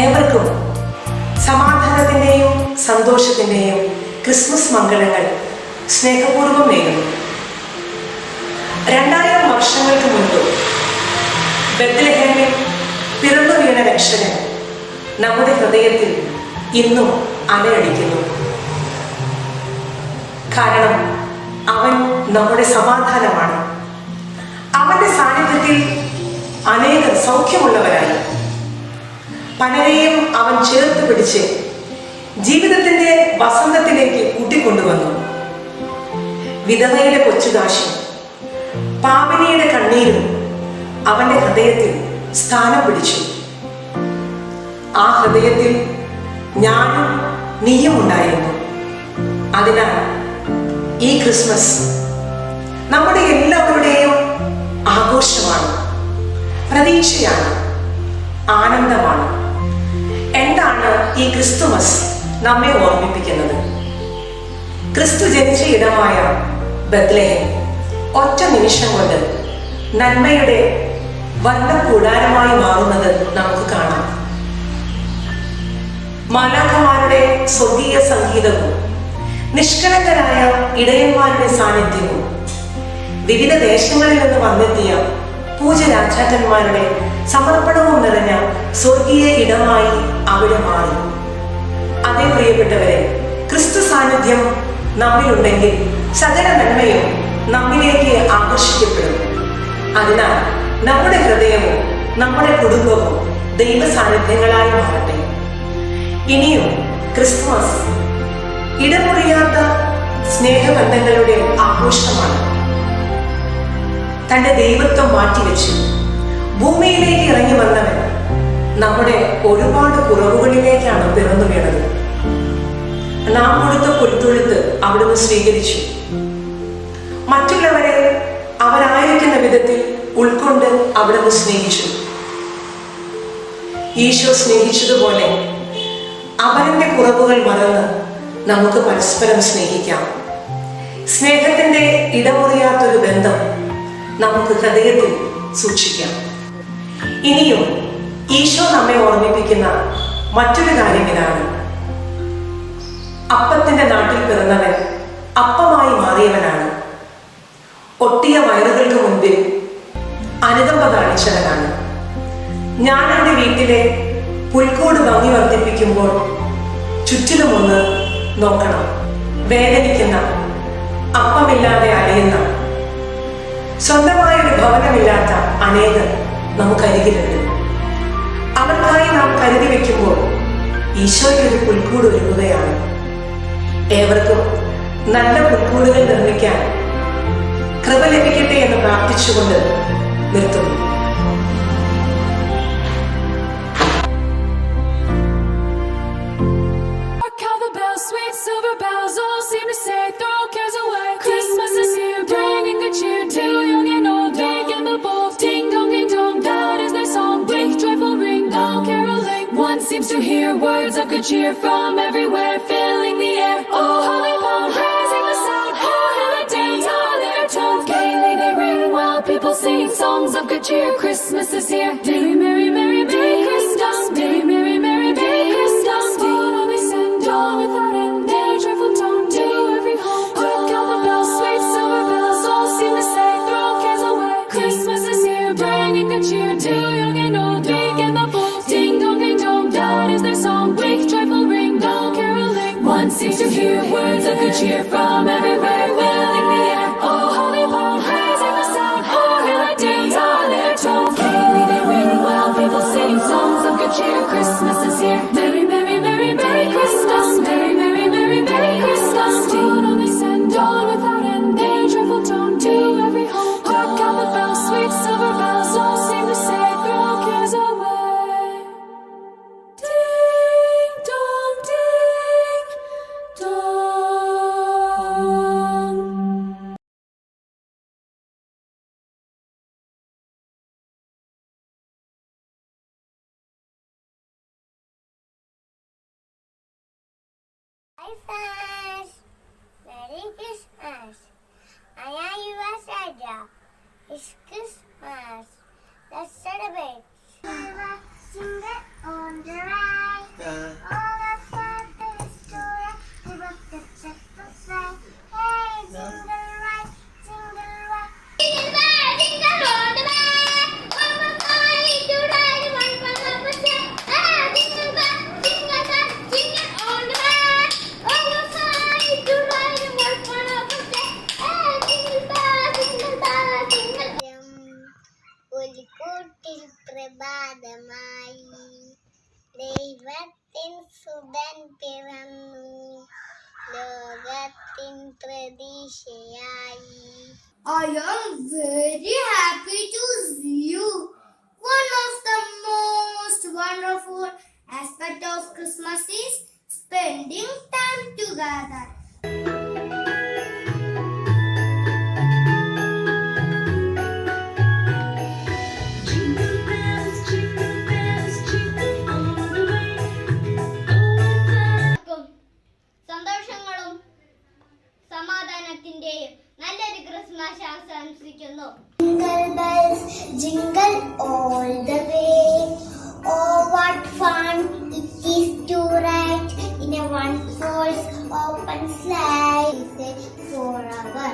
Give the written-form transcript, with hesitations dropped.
ഏവർക്കും സമാധാനത്തിൻ്റെയും സന്തോഷത്തിൻ്റെയും ക്രിസ്മസ് മംഗളങ്ങൾ സ്നേഹപൂർവ്വം നേരുന്നു. 2000 വർഷങ്ങൾക്ക് മുൻപ് ബെത്ലഹേമിൽ പിറന്നു വീണ രക്ഷകൻ നമ്മുടെ ഹൃദയത്തിൽ ഇന്നും അലയടിക്കുന്നു. കാരണം അവൻ നമ്മുടെ സമാധാനമാണ്. അവൻ്റെ സാന്നിധ്യത്തിൽ അനേകം സൗഖ്യമുള്ളവരായി. പലരെയും അവൻ ചേർത്ത് പിടിച്ച് ജീവിതത്തിന്റെ വസന്തത്തിലേക്ക് കൂട്ടിക്കൊണ്ടുവന്നു. വിധവയുടെ കൊച്ചുകാശും പാപിനിയുടെ കണ്ണീരും അവന്റെ ഹൃദയത്തിൽ സ്ഥാനം പിടിച്ചു. ആ ഹൃദയത്തിൽ ഞാനും നീയും ഉണ്ടായിരുന്നു. അതിനാൽ ഈ ക്രിസ്മസ് നമ്മുടെ എല്ലാവരുടെയും ആഘോഷമാണ്, പ്രതീക്ഷയാണ്, ആനന്ദമാണ്. എന്താണ് ഈ ക്രിസ്തുമസ് നമ്മെ ഓർമ്മിപ്പിക്കുന്നത്? ക്രിസ്തു ജനിച്ച ഇടമായ ബെത്ലഹേം ഒറ്റ നിമിഷം കൊണ്ട് നന്മയുടെ വർണ്ണ കൂടാരമായി മാറുന്നത് നമുക്ക് കാണാം. മാലാഖമാരുടെ സ്വർഗീയ സംഗീതവും നിഷ്കളങ്കരായ ഇടയന്മാരുടെ സാന്നിധ്യവും വിവിധ ദേശങ്ങളിൽ നിന്ന് വന്നെത്തിയ പൂജരാജാക്കന്മാരുടെ സമർപ്പണവും നിറഞ്ഞ സ്വർഗീയ ഇടമായി അവിടെ മാറി. അതേ പ്രിയപ്പെട്ടവരെ, ക്രിസ്തു സാന്നിധ്യം നമ്മിലുണ്ടെങ്കിൽ സകല നന്മയും നമ്മിലേക്ക് ആകർഷിക്കപ്പെടും. അതിനാൽ നമ്മുടെ ഹൃദയവും നമ്മുടെ കുടുംബവും ദൈവ സാന്നിധ്യങ്ങളായി മാറട്ടെ. ഇനിയും ക്രിസ്മസ് ഇടമുറിയാത്ത സ്നേഹബന്ധങ്ങളുടെ ആഘോഷമാണ്. തന്റെ ദൈവത്വം മാറ്റിവെച്ചു ഭൂമിയിലേക്ക് ഇറങ്ങി വന്നവൻ നമ്മുടെ ഒരുപാട് കുറവുകളിലേക്കാണ് പിറന്നു വീണത്. നാം കൊടുത്ത പുൽത്തൊഴുത്ത് അവിടുന്ന് സ്വീകരിച്ചു. മറ്റുള്ളവരെ അവരായിരിക്കുന്ന വിധത്തിൽ ഉൾക്കൊണ്ട് അവിടുന്ന് സ്നേഹിച്ചു. ഈശോ സ്നേഹിച്ചതുപോലെ അവന്റെ കുറവുകൾ മറന്ന് നമുക്ക് പരസ്പരം സ്നേഹിക്കാം. സ്നേഹത്തിന്റെ ഇടമുറിയാത്തൊരു ബന്ധം നമുക്ക് ഹൃദയത്തിൽ സൂക്ഷിക്കാം. ഇനിയും ഈശോ നമ്മെ ഓർമ്മിപ്പിക്കുന്ന മറ്റൊരു കാര്യം ഇതാണ്: അപ്പത്തിന്റെ നാട്ടിൽ പിറന്നവൻ അപ്പമായി മാറിയവനാണ്. ഒട്ടിയ വയറുകൾക്ക് മുൻപിൽ അനുകമ്പ കാണിച്ചവനാണ്. ഞാൻ എൻ്റെ വീട്ടിലെ പുൽക്കൂട് ഭംഗി വർദ്ധിപ്പിക്കുമ്പോൾ ചുറ്റിലുമൊന്ന് നോക്കണം. വേദനിക്കുന്ന, അപ്പമില്ലാതെ അലയുന്ന, സ്വന്തമായൊരു ഭവനമില്ലാത്ത അനേകർ നമുക്കരികിലുണ്ട്. അവർക്കായി നാം കരുതി വെക്കുമ്പോൾ ഈശോയ്ക്ക് ഒരു പുൽക്കൂട് ഒരുങ്ങുകയാണ്. ഏവർക്കും നല്ല പുൽക്കൂടുകൾ നിർമ്മിക്കാൻ കൃപ ലഭിക്കട്ടെ എന്ന് പ്രാർത്ഥിച്ചുകൊണ്ട് നിർത്തുന്നു. Sweet silver bells all seem to say, throw cares away. Christmas is here, bringing good cheer to young and old, big and the bold. Ding dong, ding dong, that is their song. Big joyful ring, all caroling. One seems to hear words of good cheer from everywhere, filling the air. Oh, holy palm, raising the sound. Oh, holy dance, all their tones. Gaily they ring while people sing songs of good cheer. Christmas is here. Merry, merry, merry, merry Christmas. Merry, merry, merry, merry Christmas. What all they send, all without end, their joyful tone to every home. Quick, all the bells, sweet silver bells, all seem to say. Hi friends, Merry Christmas. I am your Saja. It's Christmas. Let's celebrate. Jingle on the right. All of the story. Give up the check to say. Hey, jingle right, jingle right. Jingle bell, jingle all the way. One more time to ride, one for the sleigh. Hey, jingle bell, jingle all the way. One more time to ride, one for the sleigh. Hey, jingle bell, jingle. ഒരു കൂട്ടിൽ പ്രഭാതമായി ദൈവത്തിൻ സുതൻ പിറന്നു ലോകത്തിൻ പ്രതീക്ഷയായി. I am very happy to see you. One of the most wonderful aspects of Christmas is spending time together. സന്തോഷങ്ങളും സമാധാനത്തിന്റെയും നല്ലൊരു Christmas ആശംസിക്കുന്നു. Jingle bells, jingle all the way. Oh, what fun it is to ride in a one-horse open sleigh forever.